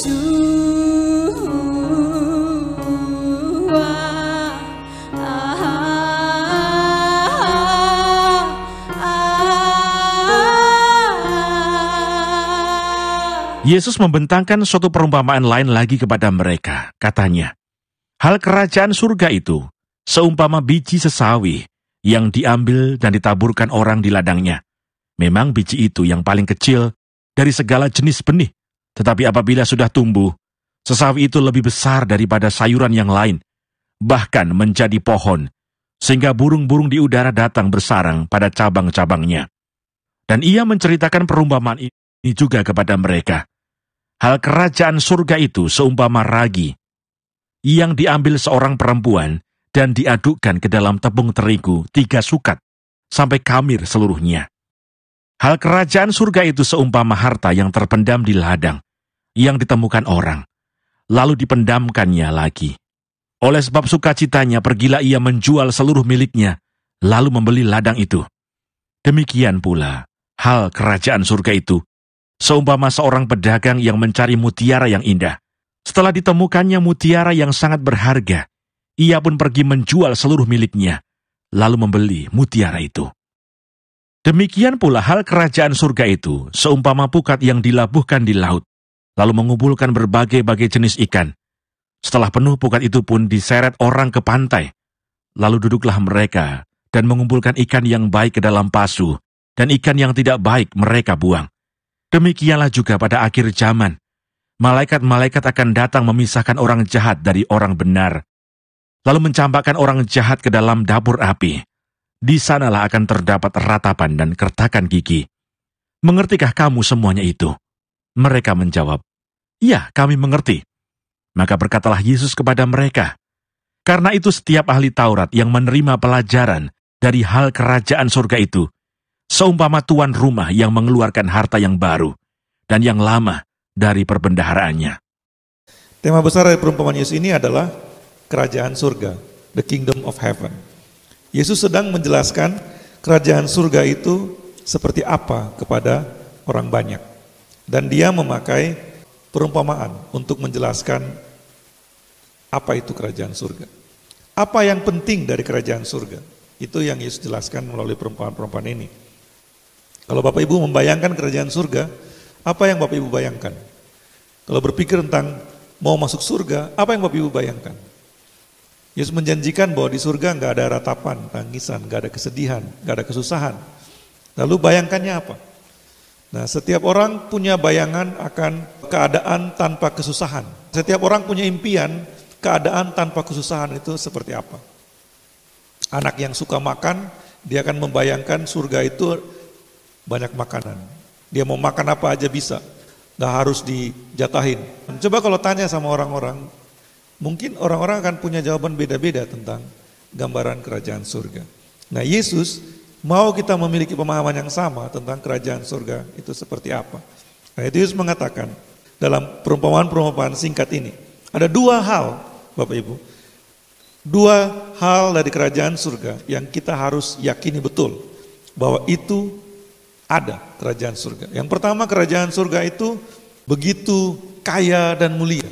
Yesus membentangkan suatu perumpamaan lain lagi kepada mereka. Katanya, hal kerajaan surga itu seumpama biji sesawi yang diambil dan ditaburkan orang di ladangnya. Memang biji itu yang paling kecil dari segala jenis benih. Tetapi apabila sudah tumbuh, sesawi itu lebih besar daripada sayuran yang lain, bahkan menjadi pohon, sehingga burung-burung di udara datang bersarang pada cabang-cabangnya. Dan ia menceritakan perumpamaan ini juga kepada mereka. Hal kerajaan surga itu seumpama ragi, yang diambil seorang perempuan dan diadukkan ke dalam tepung terigu 3 sukat, sampai kamir seluruhnya. Hal kerajaan surga itu seumpama harta yang terpendam di ladang, yang ditemukan orang, lalu dipendamkannya lagi. Oleh sebab sukacitanya pergilah ia menjual seluruh miliknya, lalu membeli ladang itu. Demikian pula, hal kerajaan surga itu, seumpama seorang pedagang yang mencari mutiara yang indah. Setelah ditemukannya mutiara yang sangat berharga, ia pun pergi menjual seluruh miliknya, lalu membeli mutiara itu. Demikian pula hal kerajaan surga itu, seumpama pukat yang dilabuhkan di laut, lalu mengumpulkan berbagai-bagai jenis ikan. Setelah penuh pukat itu pun diseret orang ke pantai, lalu duduklah mereka dan mengumpulkan ikan yang baik ke dalam pasu, dan ikan yang tidak baik mereka buang. Demikianlah juga pada akhir zaman, malaikat-malaikat akan datang memisahkan orang jahat dari orang benar, lalu mencampakkan orang jahat ke dalam dapur api. Di sanalah akan terdapat ratapan dan kertakan gigi. Mengertikah kamu semuanya itu? Mereka menjawab, ya, kami mengerti. Maka berkatalah Yesus kepada mereka, karena itu setiap ahli Taurat yang menerima pelajaran dari hal kerajaan surga itu, seumpama tuan rumah yang mengeluarkan harta yang baru dan yang lama dari perbendaharaannya. Tema besar dari perumpamaan Yesus ini adalah kerajaan surga, the kingdom of heaven. Yesus sedang menjelaskan kerajaan surga itu seperti apa kepada orang banyak. Dan dia memakai perumpamaan untuk menjelaskan apa itu kerajaan surga. Apa yang penting dari kerajaan surga? Itu yang Yesus jelaskan melalui perumpamaan-perumpamaan ini. Kalau Bapak Ibu membayangkan kerajaan surga, apa yang Bapak Ibu bayangkan? Kalau berpikir tentang mau masuk surga, apa yang Bapak Ibu bayangkan? Yesus menjanjikan bahwa di surga nggak ada ratapan, tangisan, nggak ada kesedihan, nggak ada kesusahan. Lalu bayangkannya apa? Nah, setiap orang punya bayangan akan keadaan tanpa kesusahan. Setiap orang punya impian, keadaan tanpa kesusahan itu seperti apa? Anak yang suka makan, dia akan membayangkan surga itu banyak makanan. Dia mau makan apa aja bisa, nggak harus dijatahin. Coba kalau tanya sama orang-orang, mungkin orang-orang akan punya jawaban beda-beda tentang gambaran kerajaan surga. Nah, Yesus mau kita memiliki pemahaman yang sama tentang kerajaan surga itu seperti apa. Nah, itu Yesus mengatakan dalam perumpamaan-perumpamaan singkat ini, ada 2 hal, Bapak Ibu, 2 hal dari kerajaan surga yang kita harus yakini betul bahwa itu ada kerajaan surga. Yang pertama, kerajaan surga itu begitu kaya dan mulia,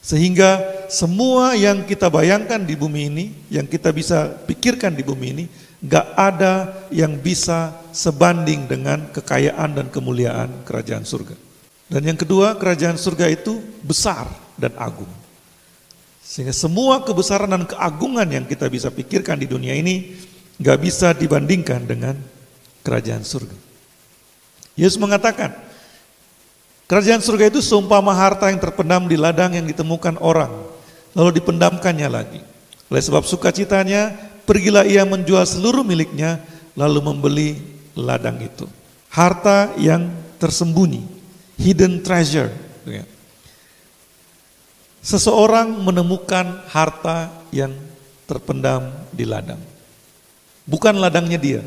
sehingga semua yang kita bayangkan di bumi ini, yang kita bisa pikirkan di bumi ini, gak ada yang bisa sebanding dengan kekayaan dan kemuliaan kerajaan surga. Dan yang kedua, kerajaan surga itu besar dan agung. Sehingga semua kebesaran dan keagungan yang kita bisa pikirkan di dunia ini gak bisa dibandingkan dengan kerajaan surga. Yesus mengatakan, kerajaan surga itu seumpama harta yang terpendam di ladang yang ditemukan orang, lalu dipendamkannya lagi. Oleh sebab sukacitanya, pergilah ia menjual seluruh miliknya, lalu membeli ladang itu. Harta yang tersembunyi, hidden treasure. Seseorang menemukan harta yang terpendam di ladang. Bukan ladangnya dia.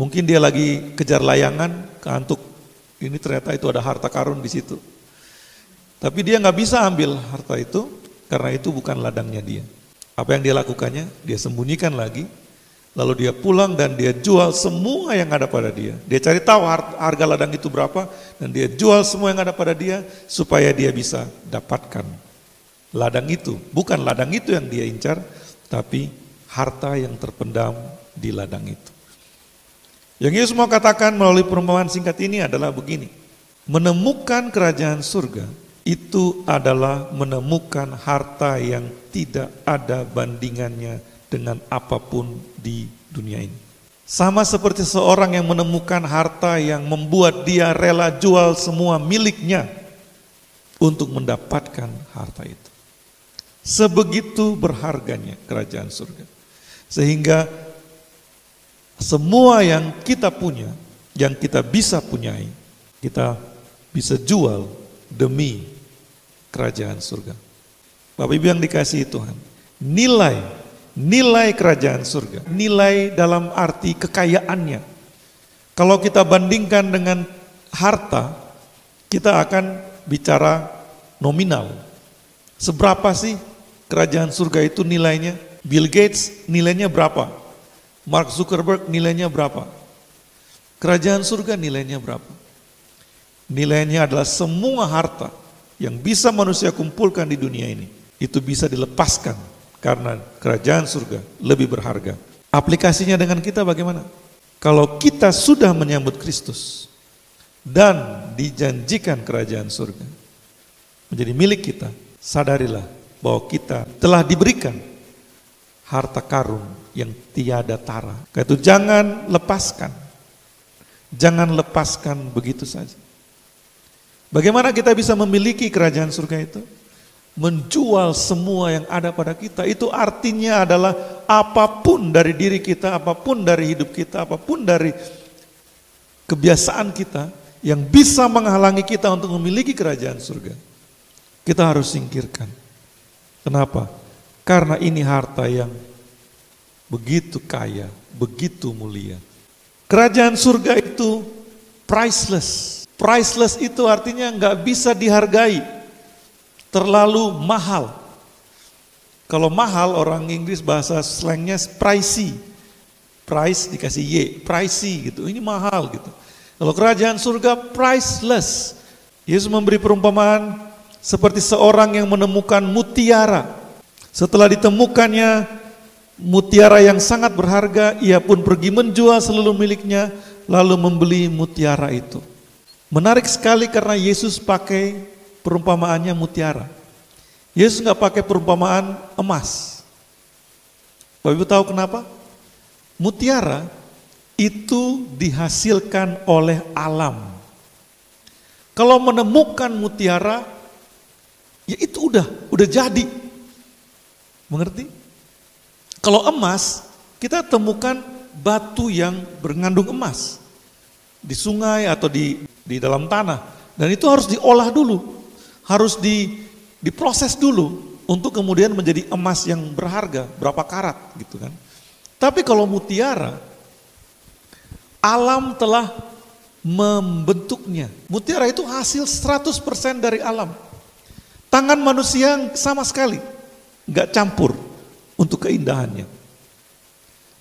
Mungkin dia lagi kejar layangan, keantuk. Ini ternyata itu ada harta karun di situ. Tapi dia nggak bisa ambil harta itu karena itu bukan ladangnya dia. Apa yang dia lakukannya? Dia sembunyikan lagi, Lalu dia pulang dan dia jual semua yang ada pada dia. Dia cari tahu harga ladang itu berapa dan dia jual semua yang ada pada dia supaya dia bisa dapatkan ladang itu. Bukan ladang itu yang dia incar, tapi harta yang terpendam di ladang itu. Yang Yesus mau katakan melalui perumpamaan singkat ini adalah begini. Menemukan kerajaan surga itu adalah menemukan harta yang tidak ada bandingannya dengan apapun di dunia ini. Sama seperti seorang yang menemukan harta yang membuat dia rela jual semua miliknya untuk mendapatkan harta itu. Sebegitu berharganya kerajaan surga. Sehingga semua yang kita punya, yang kita bisa punyai, kita bisa jual demi kerajaan surga. Bapak Ibu yang dikasihi Tuhan, nilai kerajaan surga, nilai dalam arti kekayaannya. Kalau kita bandingkan dengan harta, kita akan bicara nominal. Seberapa sih kerajaan surga itu nilainya? Bill Gates nilainya berapa? Mark Zuckerberg nilainya berapa? Kerajaan surga nilainya berapa? Nilainya adalah semua harta yang bisa manusia kumpulkan di dunia ini, itu bisa dilepaskan karena kerajaan surga lebih berharga. Aplikasinya dengan kita bagaimana? Kalau kita sudah menyambut Kristus dan dijanjikan kerajaan surga menjadi milik kita, sadarilah bahwa kita telah diberikan harta karun yang tiada tara. Karena itu jangan lepaskan begitu saja. Bagaimana kita bisa memiliki kerajaan surga itu? Menjual semua yang ada pada kita. Itu artinya adalah apapun dari diri kita, apapun dari hidup kita, apapun dari kebiasaan kita yang bisa menghalangi kita untuk memiliki kerajaan surga, kita harus singkirkan. Kenapa? Karena ini harta yang begitu kaya, begitu mulia. Kerajaan surga itu priceless. Priceless itu artinya nggak bisa dihargai, terlalu mahal. Kalau mahal, orang Inggris bahasa slangnya pricey. Price dikasih Y, pricey gitu, ini mahal gitu. Kalau kerajaan surga priceless. Yesus memberi perumpamaan seperti seorang yang menemukan mutiara. Setelah ditemukannya mutiara yang sangat berharga, ia pun pergi menjual seluruh miliknya, lalu membeli mutiara itu. Menarik sekali karena Yesus pakai perumpamaannya mutiara. Yesus nggak pakai perumpamaan emas. Bapak Ibu tahu kenapa? Mutiara itu dihasilkan oleh alam. Kalau menemukan mutiara, ya itu udah jadi. Mengerti? Kalau emas, kita temukan batu yang mengandung emas di sungai atau di dalam tanah, dan itu harus diolah dulu, harus diproses dulu untuk kemudian menjadi emas yang berharga berapa karat gitu kan. Tapi kalau mutiara, alam telah membentuknya. Mutiara itu hasil 100% dari alam. Tangan manusia sama sekali nggak campur untuk keindahannya.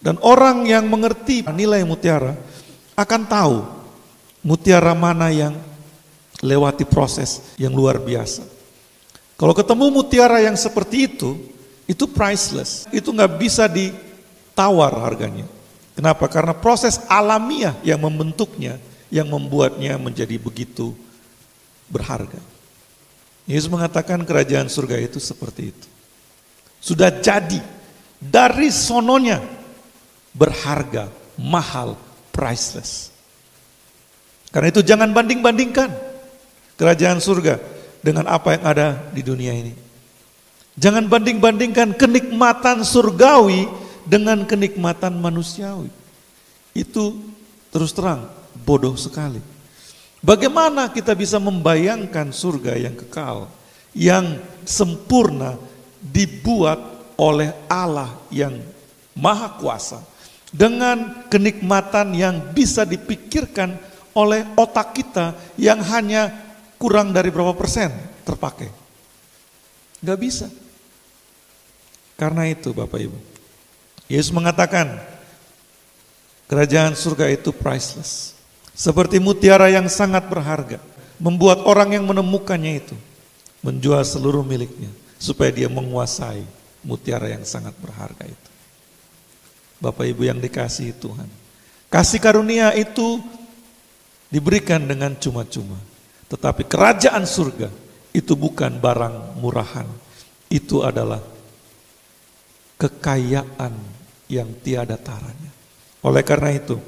Dan orang yang mengerti nilai mutiara akan tahu mutiara mana yang lewati proses yang luar biasa. Kalau ketemu mutiara yang seperti itu priceless. Itu nggak bisa ditawar harganya. Kenapa? Karena proses alamiah yang membentuknya, yang membuatnya menjadi begitu berharga. Yesus mengatakan kerajaan surga itu seperti itu. Sudah jadi, dari sononya, berharga, mahal, priceless. Karena itu jangan banding-bandingkan kerajaan surga dengan apa yang ada di dunia ini. Jangan banding-bandingkan kenikmatan surgawi dengan kenikmatan manusiawi. Itu terus terang bodoh sekali. Bagaimana kita bisa membayangkan surga yang kekal, yang sempurna, dibuat oleh Allah yang maha kuasa, dengan kenikmatan yang bisa dipikirkan oleh otak kita yang hanya kurang dari berapa persen terpakai. Gak bisa. Karena itu Bapak Ibu, Yesus mengatakan Kerajaan surga itu priceless. Seperti mutiara yang sangat berharga. Membuat orang yang menemukannya itu menjual seluruh miliknya supaya dia menguasai mutiara yang sangat berharga itu. Bapak Ibu yang dikasihi Tuhan, kasih karunia itu diberikan dengan cuma-cuma. Tetapi kerajaan surga itu bukan barang murahan. Itu adalah kekayaan yang tiada taranya. Oleh karena itu,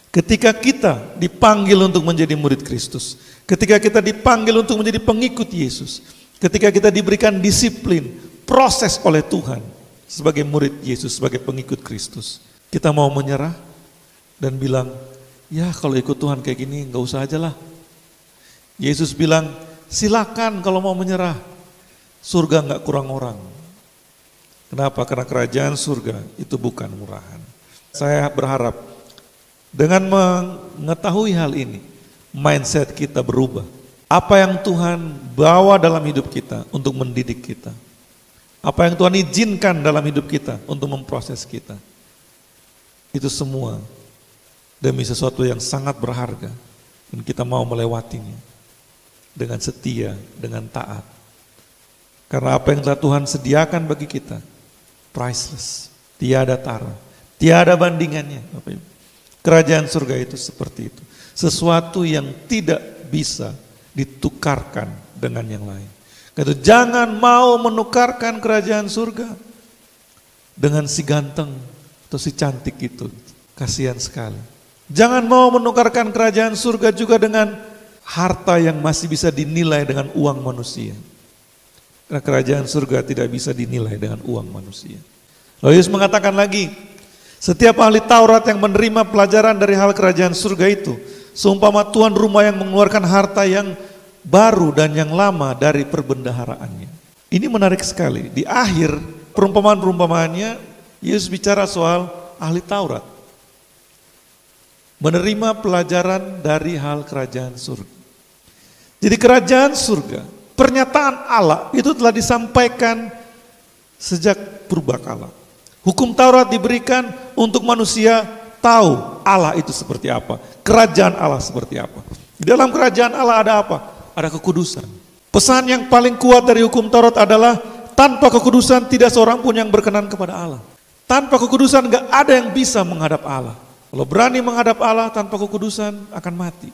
ketika kita dipanggil untuk menjadi murid Kristus, ketika kita dipanggil untuk menjadi pengikut Yesus, ketika kita diberikan disiplin, proses oleh Tuhan sebagai murid Yesus, sebagai pengikut Kristus, kita mau menyerah dan bilang, ya kalau ikut Tuhan kayak gini gak usah aja lah. Yesus bilang, silakan kalau mau menyerah, surga gak kurang orang. Kenapa? Karena kerajaan surga itu bukan murahan. Saya berharap dengan mengetahui hal ini, mindset kita berubah. Apa yang Tuhan bawa dalam hidup kita untuk mendidik kita, apa yang Tuhan izinkan dalam hidup kita untuk memproses kita, itu semua demi sesuatu yang sangat berharga, dan kita mau melewatinya dengan setia, dengan taat. Karena apa yang telah Tuhan sediakan bagi kita, priceless, tiada tara, tiada bandingannya. Bapak Ibu. Kerajaan surga itu seperti itu. Sesuatu yang tidak bisa ditukarkan dengan yang lain. Karena jangan mau menukarkan kerajaan surga dengan si ganteng atau si cantik itu. Kasihan sekali. Jangan mau menukarkan kerajaan surga juga dengan harta yang masih bisa dinilai dengan uang manusia. Karena kerajaan surga tidak bisa dinilai dengan uang manusia. Lalu Yesus mengatakan lagi, setiap ahli Taurat yang menerima pelajaran dari hal kerajaan surga itu, seumpama tuan rumah yang mengeluarkan harta yang baru dan yang lama dari perbendaharaannya. Ini menarik sekali. Di akhir perumpamaan-perumpamaannya, Yesus bicara soal ahli Taurat. Menerima pelajaran dari hal kerajaan surga. Jadi kerajaan surga, pernyataan Allah itu telah disampaikan sejak purbakala. Hukum Taurat diberikan untuk manusia tahu Allah itu seperti apa, kerajaan Allah seperti apa. Di dalam kerajaan Allah ada apa? Ada kekudusan. Pesan yang paling kuat dari hukum Taurat adalah tanpa kekudusan tidak seorang pun yang berkenan kepada Allah. Tanpa kekudusan gak ada yang bisa menghadap Allah. Kalau berani menghadap Allah tanpa kekudusan akan mati.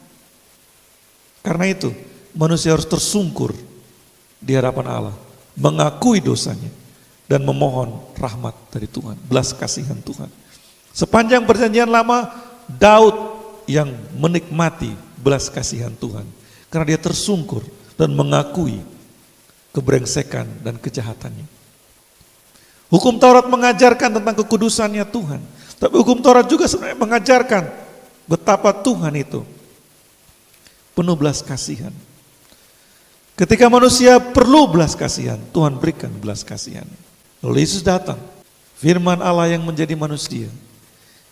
Karena itu manusia harus tersungkur di hadapan Allah, mengakui dosanya, dan memohon rahmat dari Tuhan, belas kasihan Tuhan. Sepanjang perjanjian lama, Daud yang menikmati belas kasihan Tuhan. Karena dia tersungkur dan mengakui kebrengsekan dan kejahatannya. Hukum Taurat mengajarkan tentang kekudusannya Tuhan. Tapi hukum Taurat juga sebenarnya mengajarkan betapa Tuhan itu penuh belas kasihan. Ketika manusia perlu belas kasihan, Tuhan berikan belas kasihan. Lalu Yesus datang, firman Allah yang menjadi manusia.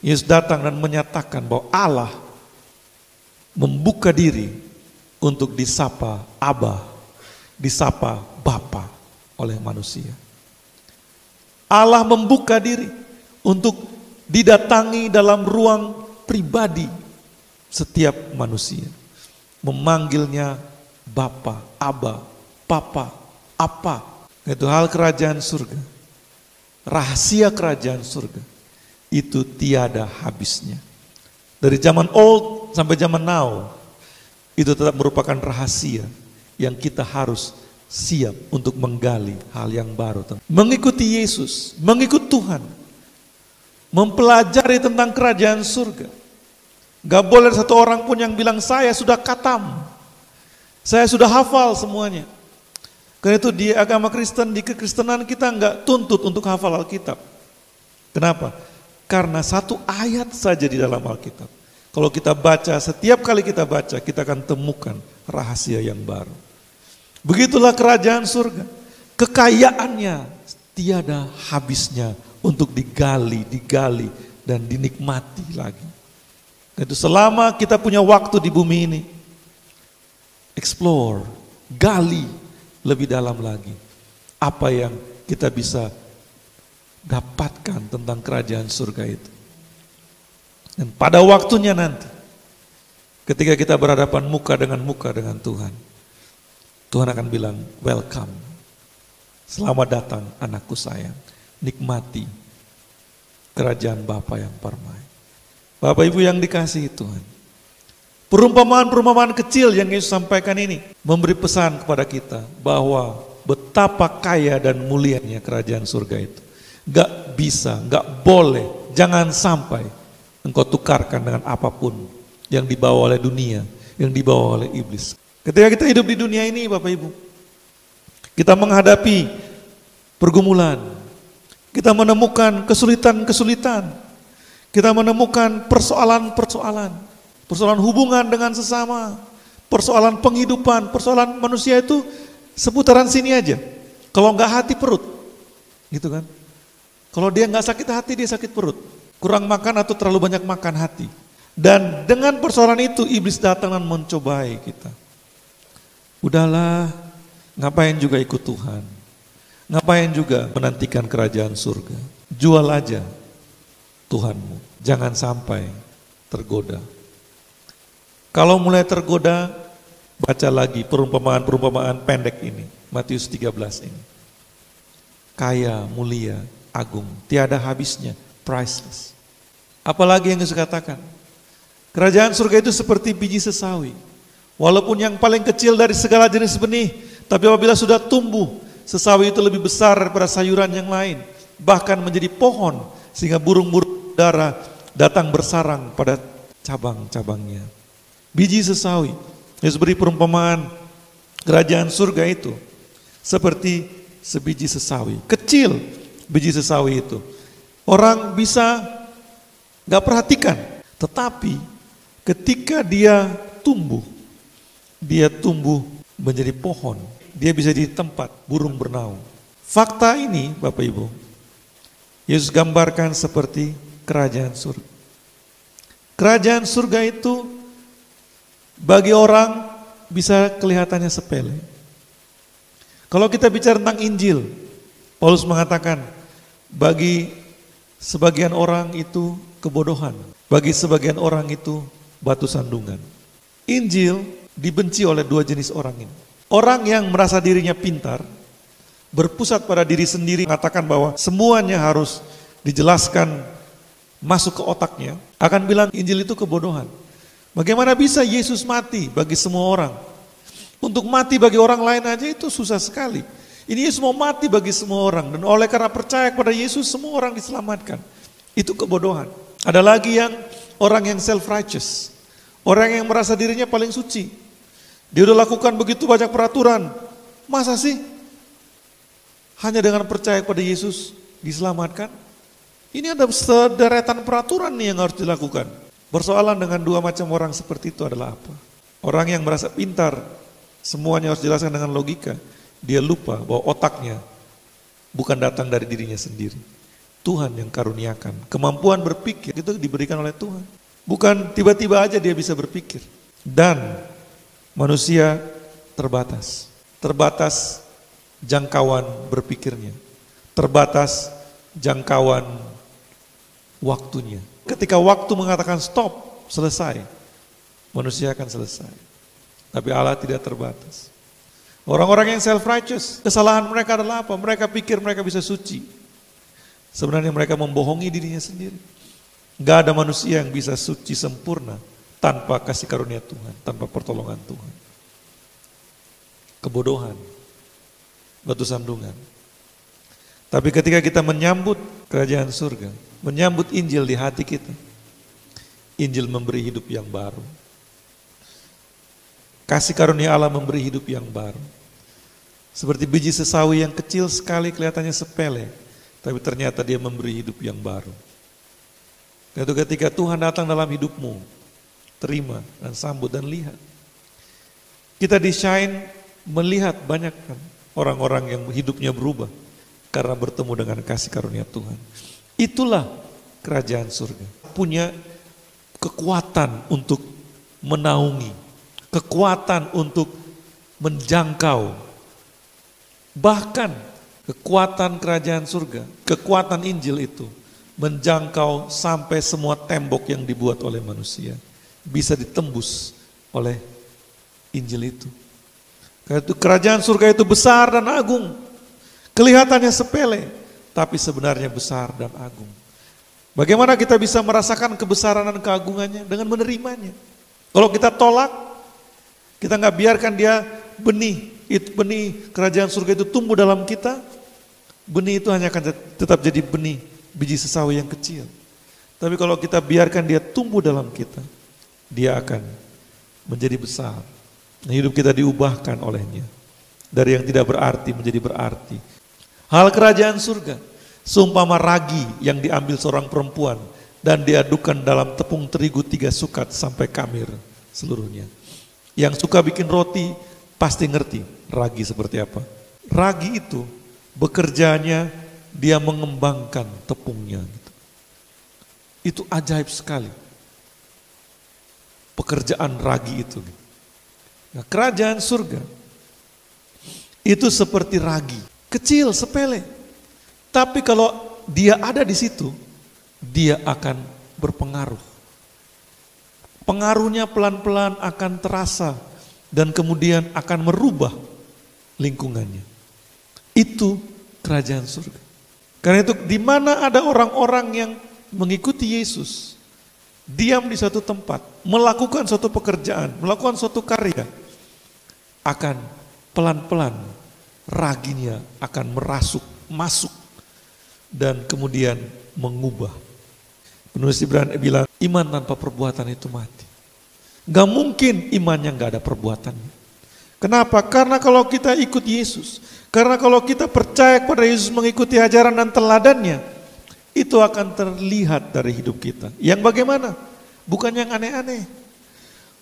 Yesus datang dan menyatakan bahwa Allah membuka diri untuk disapa Abba, disapa Bapa oleh manusia. Allah membuka diri untuk didatangi dalam ruang pribadi setiap manusia. Memanggilnya Bapa, Abba, Papa, apa. Itu hal kerajaan surga. Rahasia kerajaan surga itu tiada habisnya. Dari zaman old sampai zaman now, itu tetap merupakan rahasia yang kita harus siap untuk menggali hal yang baru. Mengikuti Yesus, mengikut Tuhan, mempelajari tentang kerajaan surga. Gak boleh satu orang pun yang bilang saya sudah khatam, saya sudah hafal semuanya. Karena itu di agama Kristen, di kekristenan kita nggak tuntut untuk hafal Alkitab. Kenapa? Karena satu ayat saja di dalam Alkitab. Kalau kita baca, setiap kali kita baca, kita akan temukan rahasia yang baru. Begitulah kerajaan surga. Kekayaannya tiada habisnya untuk digali, dan dinikmati lagi. Dan itu selama kita punya waktu di bumi ini, explore, gali lebih dalam lagi apa yang kita bisa dapatkan tentang kerajaan surga itu. Dan pada waktunya nanti, ketika kita berhadapan muka dengan Tuhan, Tuhan akan bilang, welcome, selamat datang anakku sayang, nikmati kerajaan Bapa yang permai. Bapak Ibu yang dikasihi Tuhan, perumpamaan-perumpamaan kecil yang Yesus sampaikan ini memberi pesan kepada kita bahwa betapa kaya dan mulianya kerajaan surga itu. Gak bisa, gak boleh, jangan sampai engkau tukarkan dengan apapun yang dibawa oleh dunia, yang dibawa oleh iblis. Ketika kita hidup di dunia ini Bapak Ibu, kita menghadapi pergumulan, kita menemukan kesulitan-kesulitan, kita menemukan persoalan-persoalan, persoalan hubungan dengan sesama, persoalan penghidupan, persoalan manusia itu seputaran sini aja. Kalau nggak hati perut, gitu kan? Kalau dia nggak sakit hati, dia sakit perut. Kurang makan atau terlalu banyak makan hati. Dan dengan persoalan itu iblis datang dan mencobai kita. Udahlah, ngapain juga ikut Tuhan? Ngapain juga menantikan kerajaan surga? Jual aja Tuhanmu, jangan sampai tergoda. Kalau mulai tergoda, baca lagi perumpamaan-perumpamaan pendek ini, Matius 13 ini. Kaya, mulia, agung, tiada habisnya, priceless. Apalagi yang Yesus katakan? Kerajaan surga itu seperti biji sesawi. Walaupun yang paling kecil dari segala jenis benih, tapi apabila sudah tumbuh, sesawi itu lebih besar daripada sayuran yang lain, bahkan menjadi pohon, sehingga burung-burung udara datang bersarang pada cabang-cabangnya. Biji sesawi. Yesus beri perumpamaan kerajaan surga itu seperti sebiji sesawi. Kecil biji sesawi itu. Orang bisa gak perhatikan. Tetapi ketika dia tumbuh menjadi pohon. Dia bisa jadi tempat burung bernaung. Fakta ini Bapak Ibu, Yesus gambarkan seperti kerajaan surga. Kerajaan surga itu bagi orang bisa kelihatannya sepele. Kalau kita bicara tentang Injil, Paulus mengatakan bagi sebagian orang itu kebodohan, bagi sebagian orang itu batu sandungan. Injil dibenci oleh dua jenis orang ini. Orang yang merasa dirinya pintar, berpusat pada diri sendiri, mengatakan bahwa semuanya harus dijelaskan masuk ke otaknya, akan bilang Injil itu kebodohan. Bagaimana bisa Yesus mati bagi semua orang? Untuk mati bagi orang lain aja itu susah sekali. Ini Yesus mau mati bagi semua orang, dan oleh karena percaya kepada Yesus semua orang diselamatkan. Itu kebodohan. Ada lagi yang orang yang self-righteous, orang yang merasa dirinya paling suci. Dia udah lakukan begitu banyak peraturan, masa sih hanya dengan percaya kepada Yesus diselamatkan? Ini ada sederetan peraturan nih yang harus dilakukan. Persoalan dengan dua macam orang seperti itu adalah apa? Orang yang merasa pintar, semuanya harus dijelaskan dengan logika. Dia lupa bahwa otaknya bukan datang dari dirinya sendiri. Tuhan yang karuniakan. Kemampuan berpikir itu diberikan oleh Tuhan. Bukan tiba-tiba aja dia bisa berpikir. Dan manusia terbatas. Terbatas jangkauan berpikirnya. Terbatas jangkauan waktunya. Ketika waktu mengatakan stop, selesai, manusia akan selesai. Tapi Allah tidak terbatas. Orang-orang yang self-righteous, kesalahan mereka adalah apa? Mereka pikir mereka bisa suci. Sebenarnya mereka membohongi dirinya sendiri. Gak ada manusia yang bisa suci sempurna tanpa kasih karunia Tuhan, tanpa pertolongan Tuhan. Kebodohan, batu sandungan. Tapi ketika kita menyambut kerajaan surga, menyambut Injil di hati kita, Injil memberi hidup yang baru. Kasih karunia Allah memberi hidup yang baru. Seperti biji sesawi yang kecil sekali kelihatannya sepele, tapi ternyata dia memberi hidup yang baru. Yaitu ketika Tuhan datang dalam hidupmu, terima dan sambut dan lihat. Kita di Shine melihat banyak kan orang-orang yang hidupnya berubah karena bertemu dengan kasih karunia Tuhan. Itulah kerajaan surga. Punya kekuatan untuk menaungi, kekuatan untuk menjangkau. Bahkan kekuatan kerajaan surga, kekuatan Injil itu menjangkau sampai semua tembok yang dibuat oleh manusia. Bisa ditembus oleh Injil itu. Karena itu kerajaan surga itu besar dan agung. Kelihatannya sepele, tapi sebenarnya besar dan agung. Bagaimana kita bisa merasakan kebesaran dan keagungannya? Dengan menerimanya. Kalau kita tolak, kita nggak biarkan dia benih kerajaan surga itu tumbuh dalam kita, benih itu hanya akan tetap jadi benih, biji sesawi yang kecil. Tapi kalau kita biarkan dia tumbuh dalam kita, dia akan menjadi besar. Hidup kita diubahkan olehnya. Dari yang tidak berarti menjadi berarti. Hal kerajaan surga, seumpama ragi yang diambil seorang perempuan dan diadukkan dalam tepung terigu 3 sukat sampai kamir seluruhnya. Yang suka bikin roti pasti ngerti ragi seperti apa. Ragi itu bekerjanya dia mengembangkan tepungnya. Itu ajaib sekali. Pekerjaan ragi itu. Nah, kerajaan surga itu seperti ragi, kecil, sepele. Tapi kalau dia ada di situ, dia akan berpengaruh. Pengaruhnya pelan-pelan akan terasa dan kemudian akan merubah lingkungannya. Itu kerajaan surga. Karena itu di mana ada orang-orang yang mengikuti Yesus, diam di suatu tempat, melakukan suatu pekerjaan, melakukan suatu karya, akan pelan-pelan raginya akan masuk dan kemudian mengubah. Penulis Ibrani bilang, iman tanpa perbuatan itu mati. Gak mungkin imannya gak ada perbuatannya. Kenapa? Karena kalau kita ikut Yesus, karena kalau kita percaya kepada Yesus, mengikuti ajaran dan teladannya, itu akan terlihat dari hidup kita. Yang bagaimana? Bukan yang aneh-aneh.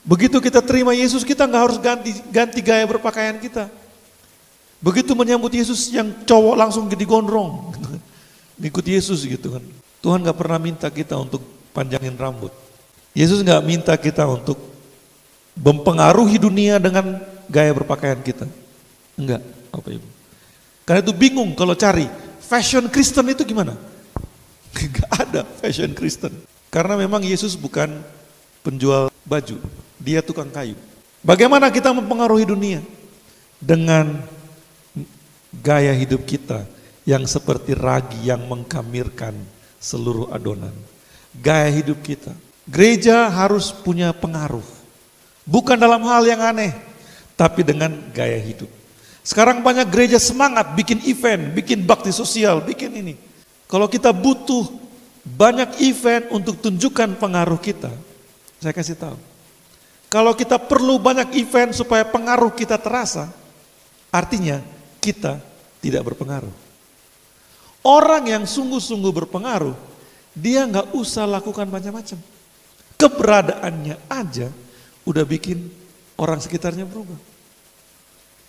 Begitu kita terima Yesus, kita gak harus ganti gaya berpakaian kita. Begitu menyambut Yesus, yang cowok langsung digondrong. Ngikut Yesus gitu kan. Tuhan gak pernah minta kita untuk panjangin rambut. Yesus gak minta kita untuk mempengaruhi dunia dengan gaya berpakaian kita. Enggak, Bapak Ibu. Karena itu bingung kalau cari fashion Kristen itu gimana? Gak ada fashion Kristen. Karena memang Yesus bukan penjual baju, dia tukang kayu. Bagaimana kita mempengaruhi dunia? Dengan gaya hidup kita yang seperti ragi yang mengkamirkan seluruh adonan. Gaya hidup kita. Gereja harus punya pengaruh. Bukan dalam hal yang aneh, tapi dengan gaya hidup. Sekarang banyak gereja semangat bikin event, bikin bakti sosial, bikin ini. Kalau kita butuh banyak event untuk tunjukkan pengaruh kita, saya kasih tahu. Kalau kita perlu banyak event supaya pengaruh kita terasa, artinya kita tidak berpengaruh. Orang yang sungguh-sungguh berpengaruh, dia nggak usah lakukan macam-macam. Keberadaannya aja udah bikin orang sekitarnya berubah.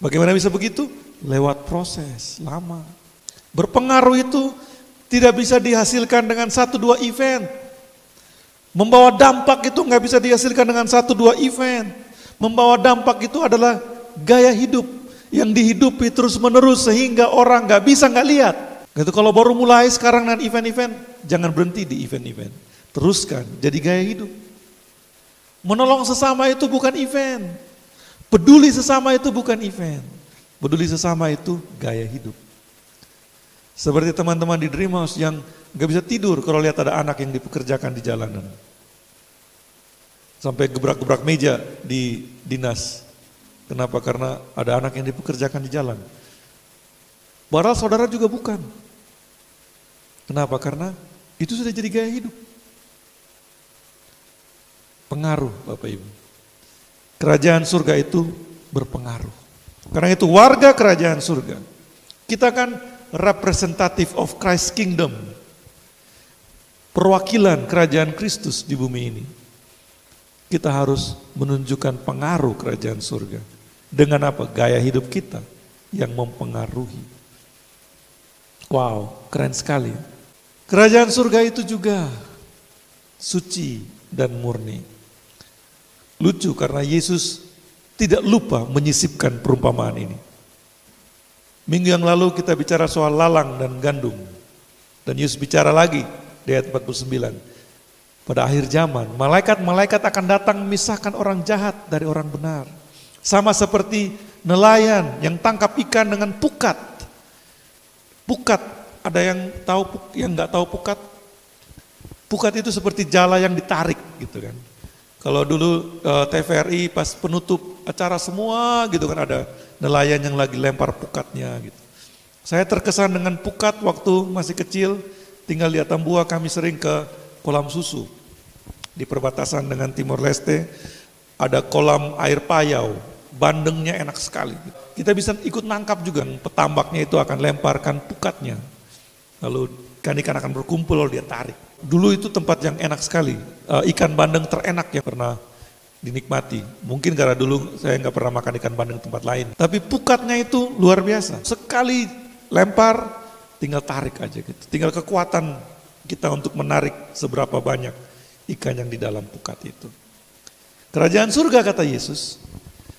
Bagaimana bisa begitu? Lewat proses lama. Berpengaruh itu tidak bisa dihasilkan dengan 1-2 event. Membawa dampak itu nggak bisa dihasilkan dengan 1-2 event. Membawa dampak itu adalah gaya hidup yang dihidupi terus menerus sehingga orang nggak bisa nggak lihat. Gitu, kalau baru mulai sekarang dengan event-event, jangan berhenti di event-event. Teruskan, jadi gaya hidup. Menolong sesama itu bukan event. Peduli sesama itu bukan event. Peduli sesama itu gaya hidup. Seperti teman-teman di Dreamhouse yang gak bisa tidur kalau lihat ada anak yang dipekerjakan di jalanan. Sampai gebrak-gebrak meja di dinas. Kenapa? Karena ada anak yang dipekerjakan di jalan. Padahal saudara juga bukan. Kenapa? Karena itu sudah jadi gaya hidup. Pengaruh, Bapak Ibu. Kerajaan surga itu berpengaruh. Karena itu warga kerajaan surga, kita kan representative of Christ Kingdom. Perwakilan kerajaan Kristus di bumi ini. Kita harus menunjukkan pengaruh kerajaan surga. Dengan apa? Gaya hidup kita yang mempengaruhi. Wow, keren sekali. Kerajaan surga itu juga suci dan murni. Lucu karena Yesus tidak lupa menyisipkan perumpamaan ini. Minggu yang lalu kita bicara soal lalang dan gandum. Dan Yesus bicara lagi di ayat 49. Pada akhir zaman, malaikat-malaikat akan datang memisahkan orang jahat dari orang benar. Sama seperti nelayan yang tangkap ikan dengan pukat. Pukat, ada yang tahu yang nggak tahu pukat? Pukat itu seperti jala yang ditarik gitu kan. Kalau dulu TVRI pas penutup acara semua gitu kan ada nelayan yang lagi lempar pukatnya gitu. Saya terkesan dengan pukat waktu masih kecil, tinggal di Atambua, kami sering ke kolam susu. Di perbatasan dengan Timor Leste ada kolam air payau, bandengnya enak sekali. Kita bisa ikut nangkap juga, petambaknya itu akan lemparkan pukatnya. Lalu ikan-ikan akan berkumpul lalu dia tarik. Dulu itu tempat yang enak sekali, ikan bandeng terenak yang pernah dinikmati. Mungkin karena dulu saya nggak pernah makan ikan bandeng tempat lain. Tapi pukatnya itu luar biasa, sekali lempar tinggal tarik aja gitu. Tinggal kekuatan kita untuk menarik seberapa banyak ikan yang di dalam pukat itu. Kerajaan surga kata Yesus,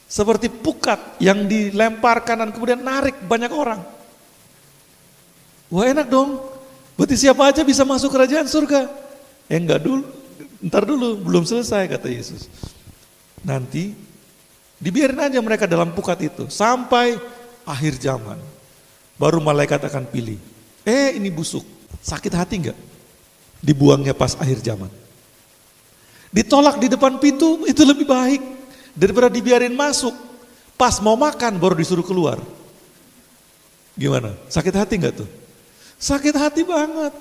seperti pukat yang dilemparkan dan kemudian narik banyak orang. Wah enak dong. Berarti siapa aja bisa masuk kerajaan surga? Enggak dulu, ntar dulu, belum selesai kata Yesus. Nanti dibiarin aja mereka dalam pukat itu sampai akhir zaman. Baru malaikat akan pilih. Ini busuk, sakit hati enggak? Dibuangnya pas akhir zaman. Ditolak di depan pintu itu lebih baik daripada dibiarin masuk. Pas mau makan baru disuruh keluar. Gimana? Sakit hati enggak tuh? Sakit hati banget.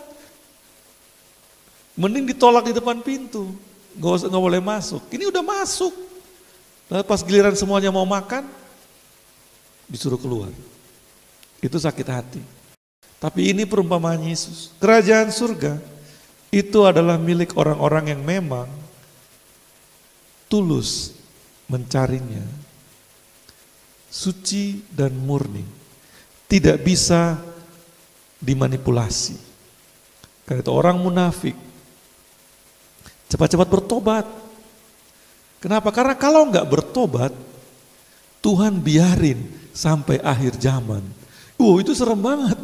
Mending ditolak di depan pintu, nggak boleh masuk. Ini udah masuk. Lalu pas giliran semuanya mau makan, disuruh keluar. Itu sakit hati. Tapi ini perumpamaan Yesus. Kerajaan surga itu adalah milik orang-orang yang memang tulus mencarinya, suci dan murni, tidak bisa dimanipulasi. Karena itu orang munafik cepat-cepat bertobat. Kenapa? Karena kalau enggak bertobat, Tuhan biarin sampai akhir zaman. Itu serem banget.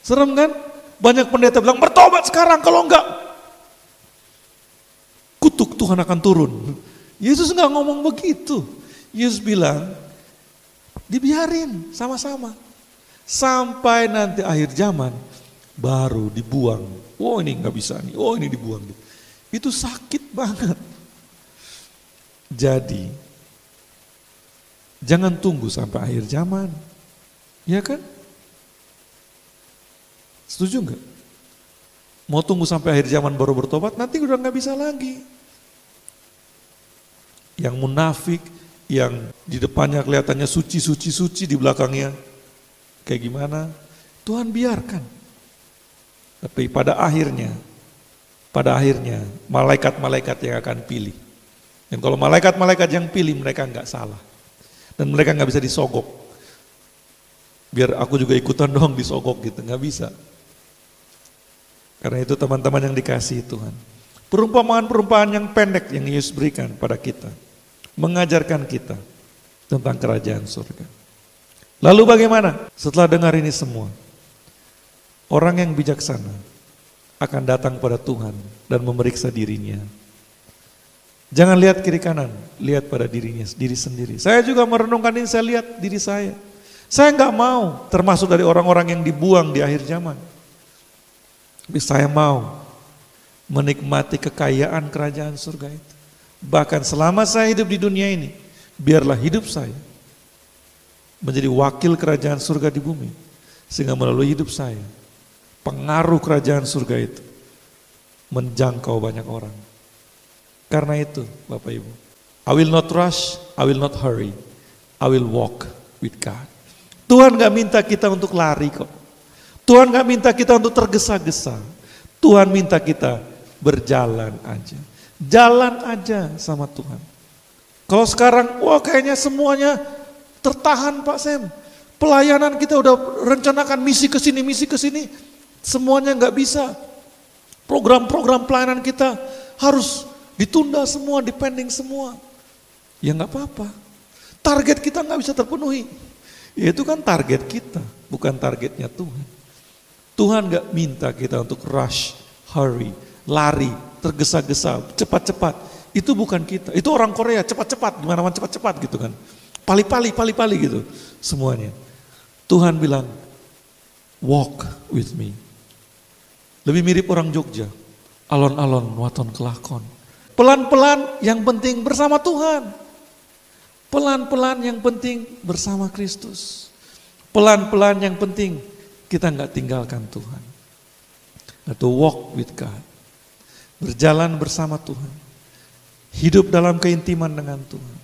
Serem kan? Banyak pendeta bilang bertobat sekarang, kalau enggak kutuk Tuhan akan turun. Yesus enggak ngomong begitu. Yesus bilang dibiarin sama-sama. Sampai nanti akhir zaman baru dibuang. Ini nggak bisa nih. Ini dibuang. Itu sakit banget. Jadi jangan tunggu sampai akhir zaman, ya kan? Setuju nggak? Mau tunggu sampai akhir zaman baru bertobat, nanti udah nggak bisa lagi. Yang munafik, yang di depannya kelihatannya suci, di belakangnya kayak gimana, Tuhan biarkan. Tapi pada akhirnya malaikat-malaikat yang akan pilih. Dan kalau malaikat-malaikat yang pilih, mereka nggak salah. Dan mereka nggak bisa disogok. Biar aku juga ikutan dong disogok gitu, nggak bisa. Karena itu teman-teman yang dikasihi Tuhan. Perumpamaan-perumpamaan yang pendek yang Yesus berikan pada kita. Mengajarkan kita tentang kerajaan surga. Lalu bagaimana? Setelah dengar ini semua, orang yang bijaksana akan datang pada Tuhan dan memeriksa dirinya. Jangan lihat kiri kanan, lihat pada diri sendiri. Saya juga merenungkan ini, saya lihat diri saya. Saya nggak mau termasuk dari orang-orang yang dibuang di akhir zaman. Tapi saya mau menikmati kekayaan kerajaan surga itu. Bahkan selama saya hidup di dunia ini, biarlah hidup saya menjadi wakil kerajaan surga di bumi. Sehingga melalui hidup saya, pengaruh kerajaan surga itu menjangkau banyak orang. Karena itu Bapak Ibu, I will not rush, I will not hurry, I will walk with God. Tuhan gak minta kita untuk lari kok. Tuhan gak minta kita untuk tergesa-gesa. Tuhan minta kita berjalan aja. Jalan aja sama Tuhan. Kalau sekarang, kayaknya semuanya tertahan Pak Sam. Pelayanan kita udah rencanakan misi ke sini. Semuanya gak bisa. Program-program pelayanan kita harus ditunda semua, dipending semua. Ya gak apa-apa. Target kita gak bisa terpenuhi. Ya itu kan target kita, bukan targetnya Tuhan. Tuhan gak minta kita untuk rush hurry, lari, tergesa-gesa, cepat-cepat. Itu bukan kita, itu orang Korea, cepat-cepat, gimana-mana cepat-cepat gitu kan. Pali-pali gitu semuanya. Tuhan bilang, walk with me. Lebih mirip orang Jogja, alon-alon waton kelakon. Pelan-pelan yang penting bersama Tuhan. Pelan-pelan yang penting bersama Kristus. Pelan-pelan yang penting kita nggak tinggalkan Tuhan. To walk with God. Berjalan bersama Tuhan. Hidup dalam keintiman dengan Tuhan.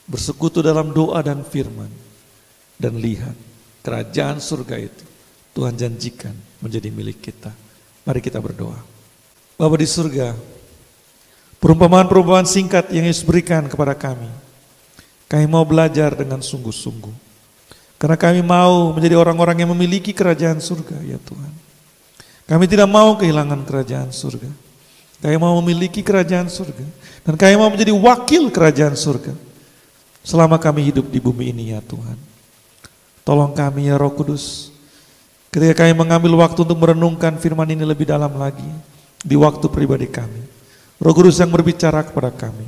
Bersekutu dalam doa dan firman. Dan lihat kerajaan surga itu Tuhan janjikan menjadi milik kita. Mari kita berdoa. Bapa di surga, perumpamaan-perumpamaan singkat yang Yesus berikan kepada kami. Kami mau belajar dengan sungguh-sungguh. Karena kami mau menjadi orang-orang yang memiliki kerajaan surga, ya Tuhan. Kami tidak mau kehilangan kerajaan surga. Kami mau memiliki kerajaan surga. Dan kami mau menjadi wakil kerajaan surga. Selama kami hidup di bumi ini, ya Tuhan. Tolong kami ya Roh Kudus. Ketika kami mengambil waktu untuk merenungkan firman ini lebih dalam lagi. Di waktu pribadi kami. Roh Kudus yang berbicara kepada kami.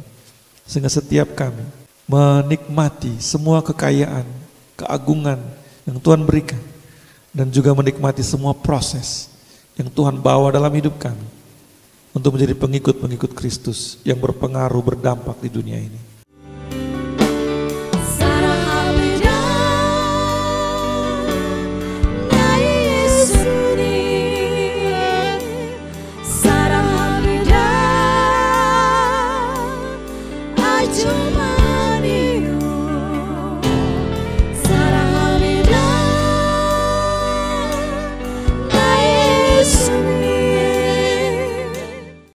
Sehingga setiap kami menikmati semua kekayaan, keagungan yang Tuhan berikan. Dan juga menikmati semua proses yang Tuhan bawa dalam hidup kami. Untuk menjadi pengikut-pengikut Kristus yang berpengaruh, berdampak di dunia ini.